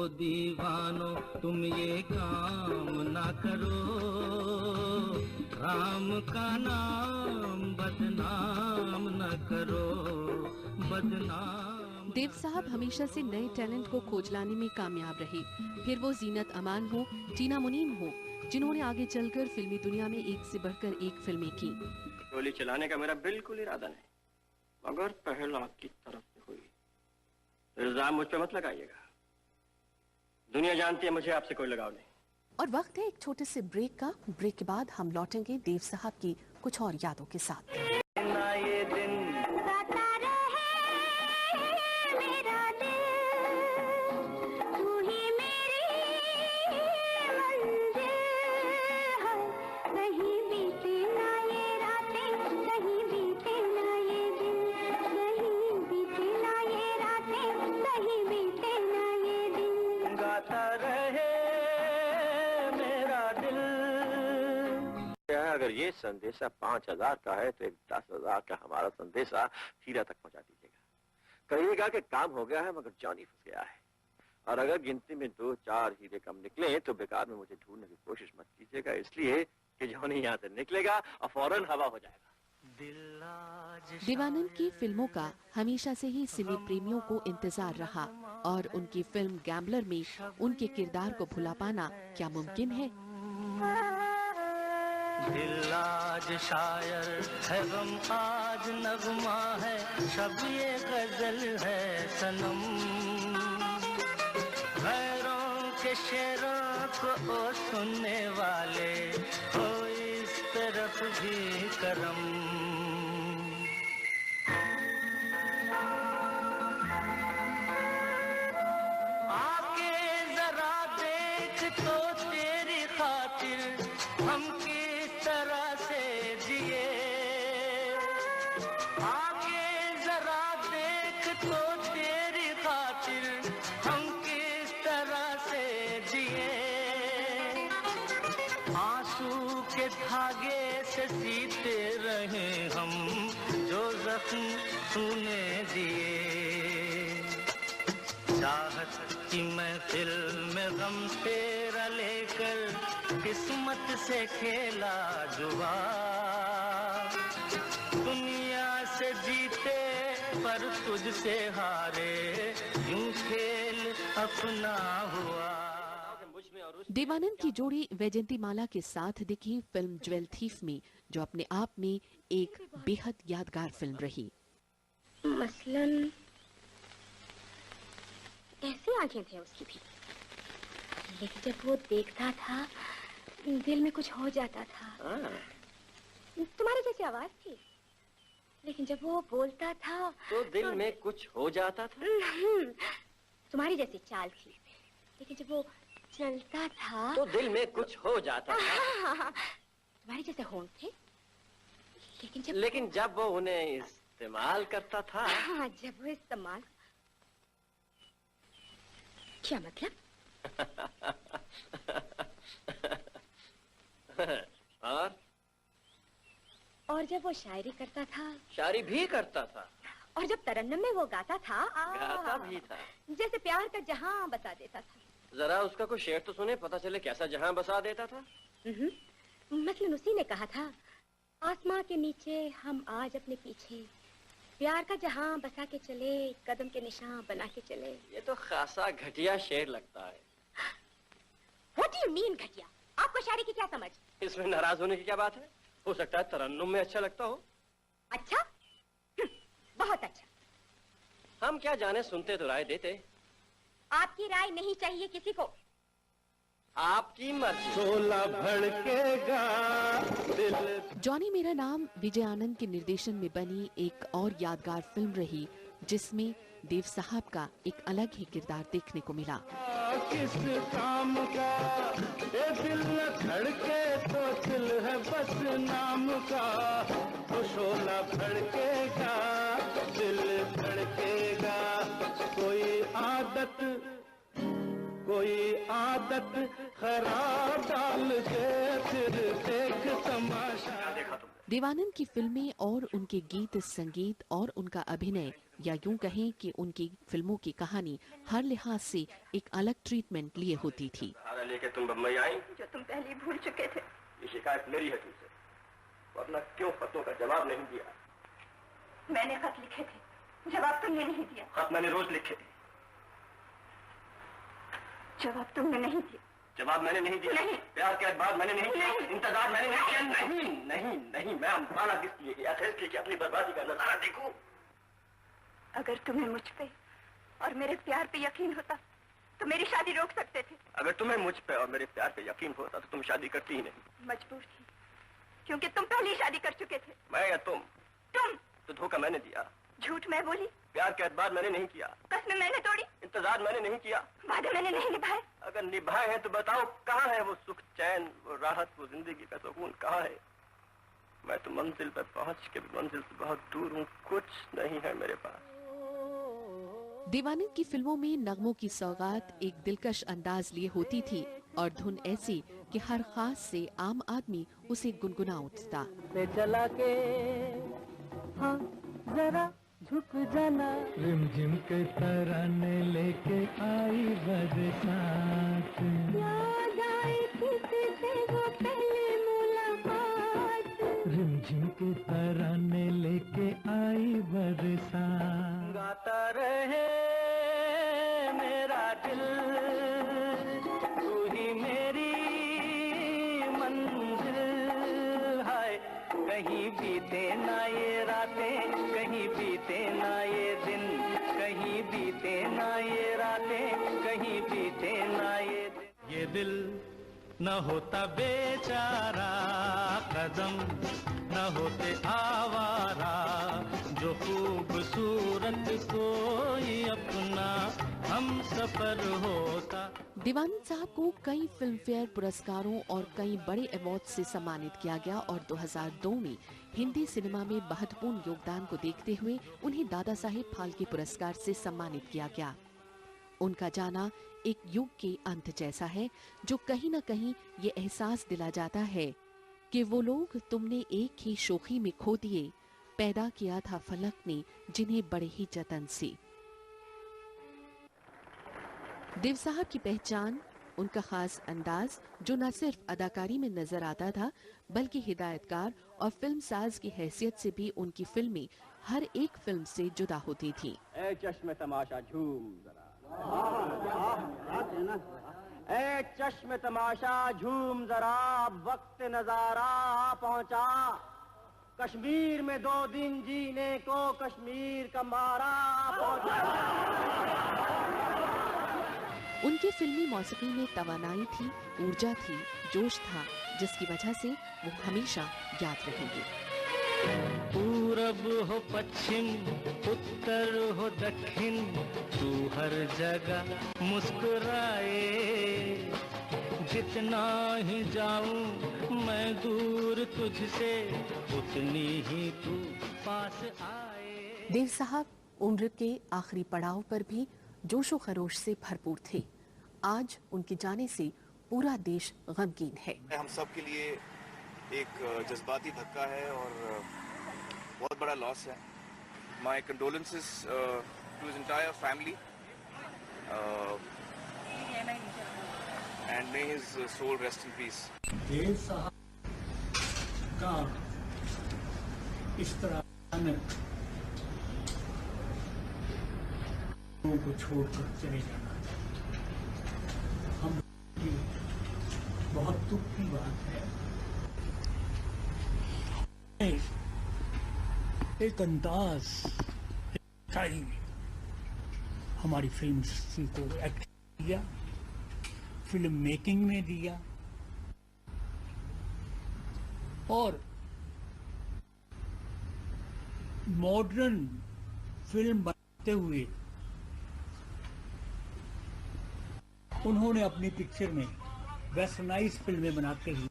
दीवानो तुम ये काम ना करो, राम का नाम बदनाम न करो, बदनाम। देव साहब हमेशा से नए टैलेंट को खोज लाने में कामयाब रहे, फिर वो जीनत अमान हो, टीना मुनीम हो, जिन्होंने आगे चलकर फिल्मी दुनिया में एक से बढ़कर एक फिल्में की। गोली चलाने का मेरा बिल्कुल इरादा नहीं, मगर पहल आपकी तरफ से हुई, इल्जाम मुझ पे मत लगाइएगा। दुनिया जानती है मुझे आपसे कोई लगाव नहीं। और वक्त है एक छोटे से ब्रेक का। ब्रेक के बाद हम लौटेंगे देव साहब की कुछ और यादों के साथ। ये दिन अगर ये संदेशा 5000 का है तो एक 10,000 का हमारा संदेशा हीरा तक पहुंचा दीजिएगा। कहिएगा कि काम हो गया है मगर जॉनी फंस गया है, और अगर गिनती में 2-4 हीरे कम निकले तो बेकार में मुझे ढूंढने की कोशिश मत कीजिएगा, इसलिए कि जॉनी यहाँ से निकलेगा और फौरन हवा हो जाएगा। देवानंद की फिल्मों का हमेशा से ही सिने प्रेमियों को इंतजार रहा, और उनकी फिल्म गैम्बलर में उनके किरदार को भुला पाना क्या मुमकिन है? दिल आज शायर है, गम आज नगमा है, शब ये गजल है सनम। गैरों के शेरों को सुनने वाले हो इस तरफ भी करम। आके जरा देख तो तेरी खातिर हम किस तरह से जिए, आके जरा देख तो तेरी खातिर हम किस तरह से जिए। आंसू के धागे से सीते रहे हम जो जख्म तूने दिए। चाहत की महफिल में गम तेरा लेकर किस्मत से खेला जुआ। दुनिया से जीते पर तुझसे हारे, यूं खेल अपना हुआ। देवानंद की जोड़ी वैजयंती माला के साथ दिखी फिल्म ज्वेल थीफ में, जो अपने आप में एक बेहद यादगार फिल्म रही। मसलन ऐसी आंखें थे उसकी भी, लेकिन जब वो देखता था दिल में कुछ हो जाता था। तुम्हारी जैसी आवाज थी, लेकिन जब वो बोलता था तो दिल में कुछ हो जाता था। तुम्हारी जैसी चाल थी, लेकिन जब वो चलता था तो दिल में कुछ हो जाता था। तुम्हारे जैसे होंठ थे, लेकिन जब वो उन्हें इस्तेमाल करता था। जब वो इस्तेमाल, क्या मतलब? और जब वो शायरी करता था। शायरी भी करता था। और जब तरन्नुम में वो गाता था। गाता भी था। जैसे प्यार का जहां बसा देता था। जरा उसका कोई शेर तो सुने, पता चले कैसा जहां बसा देता था। मसलन उसी ने कहा था, आसमां के नीचे हम आज अपने पीछे, प्यार का जहां बसा के चले, कदम के निशान बना के चले। ये तो खासा घटिया शेर लगता है। What do you mean घटिया? आपको शायरी की क्या समझ? इसमें नाराज होने की क्या बात है? हो सकता है तरन्नुम में अच्छा लगता हो। अच्छा? बहुत अच्छा। हम क्या जाने, सुनते तो राय देते। आपकी राय नहीं चाहिए किसी को। आपकी मर्जी। शोला भड़केगा दिल। जॉनी मेरा नाम विजय आनंद के निर्देशन में बनी एक और यादगार फिल्म रही, जिसमें देव साहब का एक अलग ही किरदार देखने को मिला। किस काम का ये दिल न धड़के तो दिल है बस नाम का। तो शोला भड़केगा दिल धड़केगा। कोई आदत खराब डाल के फिर देख तमाशा। देवानंद की फिल्में और उनके गीत संगीत और उनका अभिनय या यूं कहें कि उनकी फिल्मों की कहानी हर लिहाज से एक अलग ट्रीटमेंट लिए होती थी। सहारा लेके तुम बम्बई आई, जो तुम पहले ही भूल चुके थे। ये शिकायत मेरी है तुमसे, वरना क्यों खतों का जवाब नहीं दिया? मैंने खत लिखे थे, जवाब तुमने नहीं दिया। खत मैंने रोज लिखे थे, जवाब तुमने नहीं दिया। जवाब मैंने नहीं दिया। नहीं। प्यार के बाद मैंने नहीं किया, इंतजार मैंने नहीं किया। नहीं नहीं नहीं, मैं अम्बाला किस लिए किया था? इसलिए कि अपनी बर्बादी का नजारा देखूं। अगर तुम्हें मुझ पे और मेरे प्यार पे यकीन होता तो मेरी शादी रोक सकते थे। अगर तुम्हें मुझ पे और मेरे प्यार पे यकीन होता तो तुम शादी करती ही नहीं। मजबूर थी, क्योंकि तुम पहले ही शादी कर चुके थे। मैं या तुम? तुम। तो धोखा मैंने दिया, झूठ मैं बोली, प्यार के एतबार मैंने नहीं किया, कसमें मैंने तोड़ी, इंतजार मैंने नहीं किया, वादे मैंने नहीं निभाए। अगर निभाए हैं तो बताओ कहाँ है वो सुख, चैन, वो राहत, वो जिंदगी का सुकून कहाँ है? मैं तो मंजिल पर पहुंच के भी मंजिल से बहुत दूर हूँ, कुछ नहीं है मेरे पास। दीवानी की फिल्मों में नगमों की सौगात एक दिलकश अंदाज लिए होती थी और धुन ऐसी कि हर खास से आम आदमी उसे गुनगुना उठता। चला के हाँ जरा झुक जाना, रिमझिम के तराने लेके आई बरसात, याद आई किसी से वो पहली मुलाकात, रिमझिम के तराने लेके आई बरसात, गाता रहे मेरा दिल, तू ही मेरी मंजिल, हाय कहीं बीते ना ये रातें, कहीं बीते ना ये दिन, कहीं बीते ना ये रातें, कहीं बीते ना ये दिन। ये दिल न होता बेचारा, कदम न होते आवारा, जो खूबसूरत कोई अपना हम सफर होता। दीवानी साहब को कई फिल्म फेयर पुरस्कारों और कई बड़े अवार्ड से सम्मानित किया गया और 2002 में हिंदी सिनेमा में महत्वपूर्ण योगदान को देखते हुए उन्हें दादा साहेब फाल्के पुरस्कार से सम्मानित किया गया। उनका जाना एक युग के अंत जैसा है, जो कहीं न कहीं ये एहसास दिला जाता है कि वो लोग तुमने एक ही शोखी में खो दिए, पैदा किया था फलक ने जिन्हें बड़े ही जतन से। देव साहब की पहचान उनका खास अंदाज, जो न सिर्फ अदाकारी में नजर आता था बल्कि हिदायतकार और फिल्म साज की हैसियत से भी उनकी फिल्में हर एक फिल्म से जुदा होती थी। ए चश्मे तमाशा झूम जरा, ए चश्मे तमाशा झूम जरा, वक्त नजारा पहुंचा, कश्मीर में 2 दिन जीने को कश्मीर का मारा पहुंचा। उनकी फिल्मी मौसीकी में तवानाई थी, ऊर्जा थी, जोश था, जिसकी वजह से वो हमेशा याद रहेंगे। पूरब हो पश्चिम, उत्तर हो दक्षिण, तू हर जगह मुस्कुराए, जितना ही जाऊं मैं दूर तुझसे, उतनी ही तू पास आए। देव साहब उम्र के आखिरी पड़ाव पर भी जोशो खरोश से भरपूर थे। आज उनके जाने से पूरा देश गमगीन है। हम सब के लिए एक जज्बाती धक्का है और बहुत बड़ा लॉस है। My condolences to his entire family and may his soul rest in peace. Dev साहब का इस तरह अचानक लोगों को छोड़कर चले जाना हम बहुत दुख की बात है। एक अंदाज स्टाइल हमारी फिल्म को एक्ट किया, फिल्म मेकिंग में दिया और मॉडर्न फिल्म बनाते हुए उन्होंने अपनी पिक्चर में वेस्टर्नाइज फिल्में बनाते हुए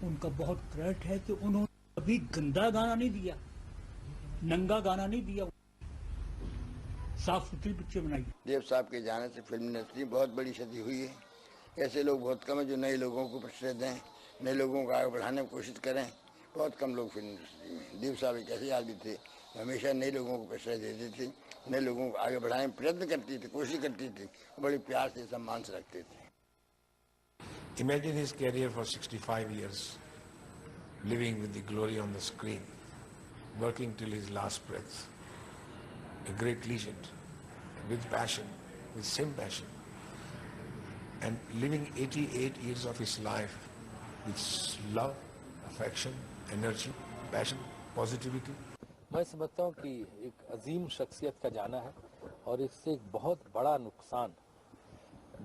उनका बहुत क्रेडिट है कि उन्होंने कभी गंदा गाना नहीं दिया, नंगा गाना नहीं दिया, साफ सुथरी पिक्चर बनाई। देव साहब के जाने से फिल्म इंडस्ट्री बहुत बड़ी क्षति हुई है। ऐसे लोग बहुत कम है जो नए लोगों को प्रश्रय दें, नए लोगों को आगे बढ़ाने की कोशिश करें। बहुत कम लोग फिल्म इंडस्ट्री में। देव साहब एक ऐसे आदमी थे, हमेशा नए लोगों को प्रश्रय देते थे, नए लोगों को आगे बढ़ाने में प्रयत्न करते थे, कोशिश करते थे, बड़े प्यार से सम्मान से रखते थे। Imagine his career for 65 years, living with the glory on the screen, working till his last breath. A great legend, with passion, with same passion, and living 88 years of his life with love, affection, energy, passion, positivity. मैं समझता हूँ कि एक अजीम शख्सियत का जाना है और इससे एक बहुत बड़ा नुकसान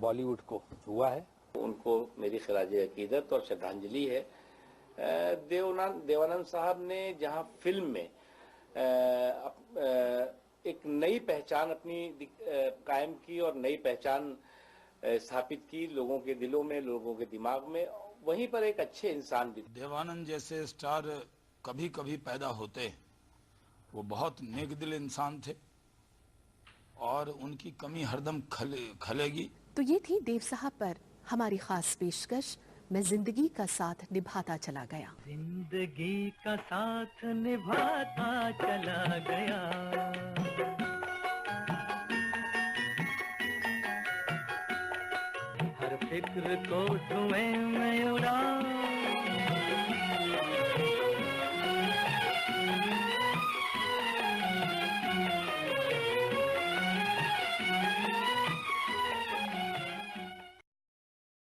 बॉलीवुड को हुआ है। उनको मेरी खराजे अकीदत और श्रद्धांजलि है। देवानंद साहब ने जहां फिल्म में एक नई पहचान अपनी कायम की और नई पहचान स्थापित की लोगों के दिलों में, लोगों के दिमाग में, वहीं पर एक अच्छे इंसान भी। देवानंद जैसे स्टार कभी कभी पैदा होते, वो बहुत नेक दिल इंसान थे और उनकी कमी हरदम खलेगी। तो ये थी देव साहब पर हमारी खास पेशकश, मैं जिंदगी का साथ निभाता चला गया। जिंदगी का साथ निभाता चला गया, हर फिक्र को धुएं में उड़ा,